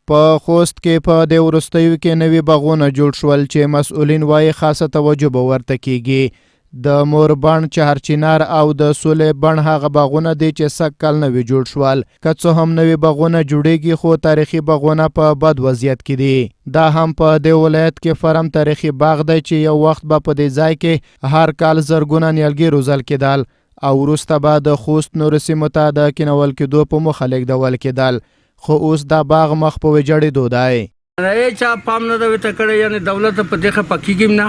په خوست کې په دې وروستیو کې نوي باغونه جوړ شول چې مسؤلین وایي خاصه توجه به ورته کیږي. د مور بڼ، چهارچینار او د سولې بڼ هغه باغونه دي چې سږ کال نوي جوړ شول. که څه هم نوي باغونه جوړیږي خو تاریخي باغونه په بد وضعیت کې دي. دا هم په دې ولایت کې فرم تاریخي باغ دی چې یو وخت به په دې ځای کې هر کال زرګونه نیالګي روزل کېدل او وروسته به د خوست نورو سیمو ته د کینول کېدو په موخه لیږدول کېدل. خو اوس دا باغ مخ په ویجاړېدو دی. چا پام نه دی کړی، یعنی دولت په دې ښه پکېږي نه.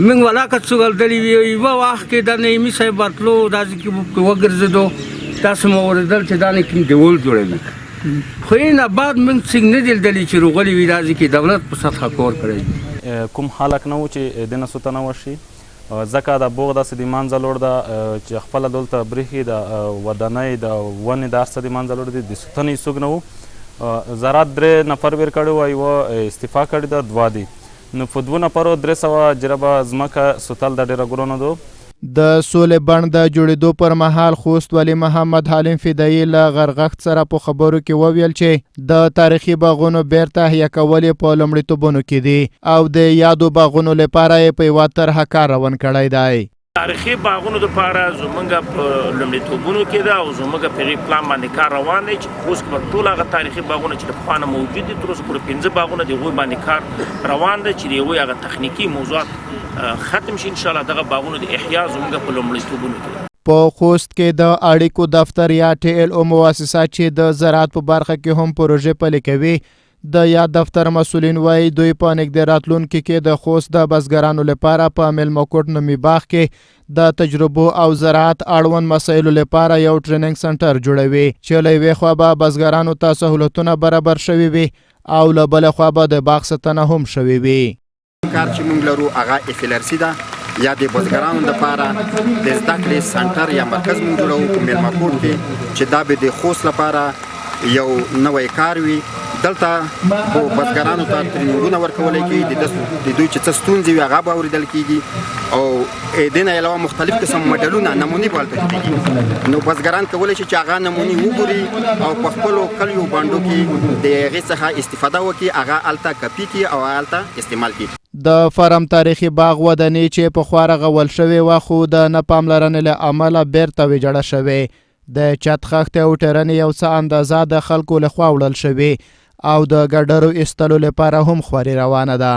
من ولا که څوګل دلی یو وخت کې د نیمي صاحب بتلو داسې کې وګرځېدو، تاسو مو اورېدل چې دا نه کوم دیول جوړوي. خو نه بعد من څنګه نه دلی چې روغلي وي داسې کې دولت په سطحه کار کړی. کوم حالک نه و چې د نه سوته نه وشي ځکه د بوغ داسې د منځه لوړ ده چې خپله دلته برېښي د ودانۍ د ونې د هر څه د منځه لوړ دي. د سوتنې څوک نه و. زراعت 3 نفر ویر کړی و، یوه استعفا کړې ده، 2 دي. نو په 2 نفرو 300 جربه ځمکه سوتل د ډېره ګرانو ده. د سولې بڼ د جوړېدو پر مهال خوست والي محمد حلیم فدایي له غرغښت سره په خبرو کې وویل چې د تاریخي باغونو بیرته احیا کول یې په لومړیتوبونو کې دي او د یادو باغونو لپاره یې په یوه طرحه کار روان کړی دی. تاریخي باغونو لپاره زموږ په لومړیتوبونو کې ده او زموږ په هغې پلان باندې کار روان دی چې خوست کې به ټول هغه تاریخي باغونه چې د پخوا نه موجود دي تر اوسه پورې 15 باغونه د هغوی باندې کار روان دی چې د هغوی هغه تخنیکي موضوعات ختم شي. انشاءالله دغه باغونو د احیا زموږ په لومړیتوبونو کې. په خوست کې د اړیکو دفتر یا TLO مؤسسه چې د زراعت په برخه کې هم پروژې پلي کوي، د یاد دفتر مسؤلین وایي دوی په نږدې راتلونکي کې د خوست د بزګرانو لپاره په میلمه کوټ نومي باغ کې د تجربو او زراعت اړوند مسایلو لپاره یو ټریننګ سنټر جوړوي چې له یوې خوا به بزګرانو ته سهولتونه برابر شوي وي او له بلې خوا به د باغ ساتنه هم شوې وي. کار چې موږ لرو هغه FLRC ده یا د بزګرانو لپاره د زده کړې سنټر یا مرکز موږ جوړوو په میلمه کوټ کې چې دا به د خوست لپاره یو نوی کار وي. دلته خو بزګرانو ته ټرینینګونه ورکولی کېږي، د دوی چې څه ستونزې وي هغه به اورېدل کېږي او دې نه علاوه مختلف قسم مډلونه نمونې به هلته جوړېږي. نو بزګران کولی شي چې هغه نمونې وګوري او په خپلو کلیو بانډو کې د هغې څخه استفاده وکړي، هغه هلته کپي کړي او هلته استعمال کړي. د فرم تاریخي باغ ودانۍ چې پخوا رغول شوې وه خو د نه پاملرنې له امله بیرته ویجاړه شوې. د چت خښتې او ټرنې یو څه اندازه د خلکو لخوا وړل شوې او د ګډرو ایستلو لپاره هم خواري روانه ده.